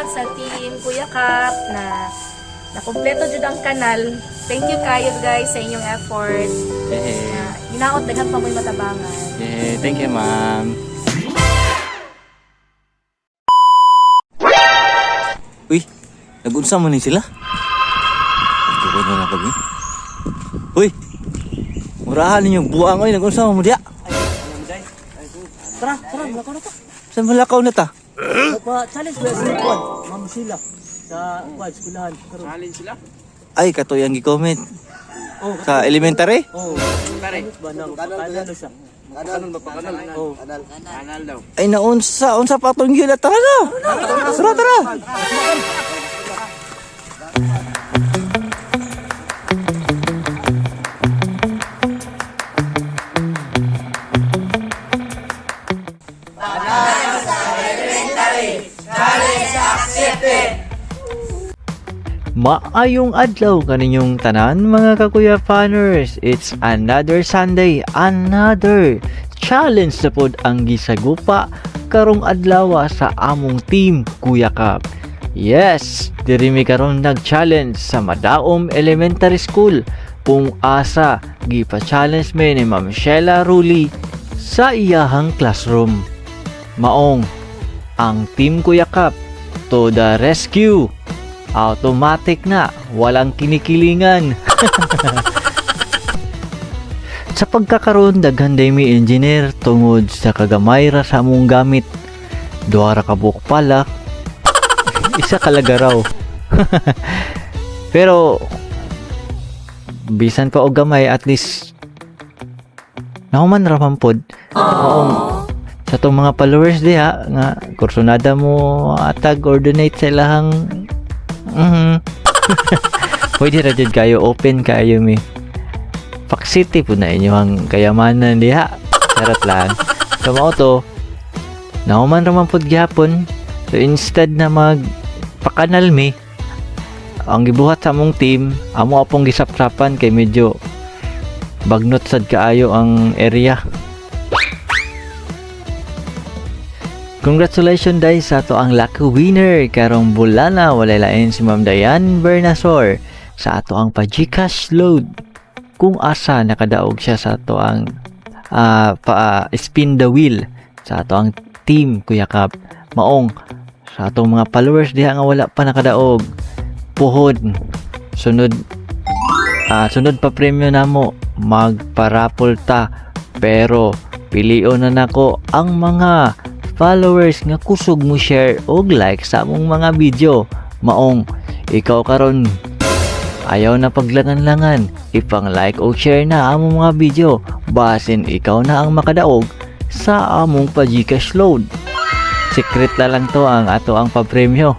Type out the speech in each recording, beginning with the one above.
Salamat sa team Kuya Kap na nakumpleto jud ang kanal. Thank you kayo guys sa inyong effort. Hinaot daghan pa mo'y matabangan. Thank you, ma'am. Uy, nag-unsa mo ni sila? Ito na lang kami. Uy, murahan ninyong buwang. Uy, nag-unsa mo diya? Tara, malakaw na ta. Saan malakaw na ta? Challenge ba sa kuwan? Ma'am sila sa kuwan, skulahan. Challenge sila? Ay, katoy ang gi-comment. Oh, Sa elementary? oh. Pare. Ba nang kanal siya? Kanal. Oh, kanal daw. Ay, naunsa. Unsa pa itong gila. Tara na. Tara. Maayong adlaw kaninyong tanan mga kakuya fanners. It's another Sunday, another challenge sa pod ang gisagupa karong adlaw sa among team Kuya Kap. Yes, diri mi karon nag-challenge sa Madaom Elementary School kung asa gipa-challenge mi ni Ma'am Sheila Ruli sa iyahang classroom. Maong ang team Kuya Kap to the rescue. Automatic na, walang kinikilingan. Sa pagkakaroon daghan day mi engineer tungod sa kagamay ra sa among gamit. Duha ra ka buok palak. Isa kalaga raw. Pero bisan pa og gamay at least nahuman ra man pod. Sa tong mga followers diha nga kursunada mo atag or donate sa ilahang pwede ra jud kayo, open kayo mi. Pak City po na inyo ang kayamanan diha. Charot lang. So mao to, nahuman ra man pod gyapon. So instead na magpakanal mi, ang gibuhat sa among team, amo apong gisapsapan kay medyo bagnot sad kaayo ang area. Congratulations guys sa ato ang lucky winner karong bulana. Walay lain si Ma'am Dayan Bernasor sa ato ang pa-Gcash load. Kung asa nakadaog siya sa ato ang spin the wheel sa ato ang team Kuya Kap. Maong sa atong mga followers diha nga wala pa nakadaog. Puhod sunod pa premyo namo magparapol ta, pero pilion na nako ang mga followers nga kusog mo share og like sa among mga video. Maong ikaw karon ayaw na paglangan-langan, ipang like o share na among mga video basin ikaw na ang makadaog sa among pa-Gcash load. Secret na lang to ang ato ang papremyo.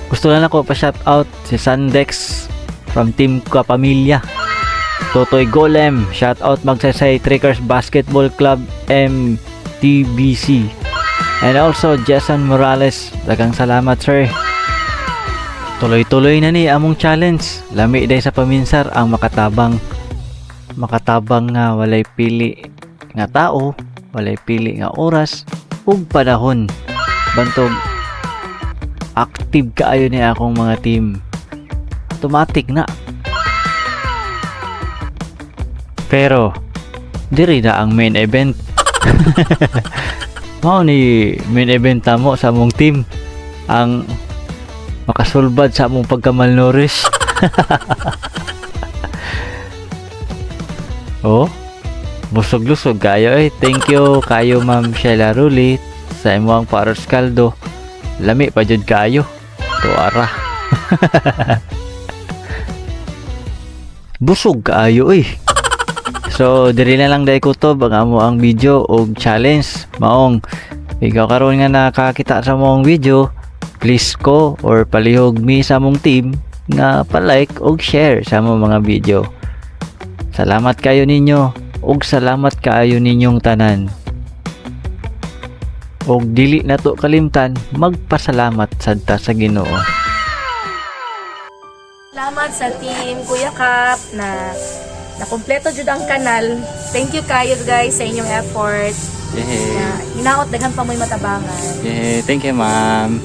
Gusto na ako pa shout out si Sandex from Team Kapamilya, Totoy Golem, shout out Magsaysay Trickers Basketball Club MTBC, and also Jason Morales. Daghang salamat sir. Tuloy-tuloy na ni among challenge. Lami day sa paminsar ang makatabang nga walay pili nga tao, walay pili nga oras ug panahon. Bantog active kaayo ni akong mga team. Automatic na. Pero diri na ang main event. Mao ni main event mo sa among team ang makasulbad sa among pagkamalnourished. Oh, busog-lusog kayo eh. Thank you kayo Ma'am Sheila Ruli sa imong paros kaldo. Lami pa jud kayo. Tuara. Busog kayo eh. So diri na lang dai kutob ang amo ang video og challenge. Maong ikaw karon nga nakakita sa among video, please ko or palihog mi sa among team nga pa-like og share sa among mga video. Salamat kayo ninyo og salamat kaayo ninyong tanan. Og dili na to kalimtan magpasalamat sadta sa Ginoo. Salamat sa team Kuya Kap na nakumpleto jud ang kanal. Thank you kayo guys sa inyong effort. Hinaot daghan pa mo'y matabangan. Thank you ma'am.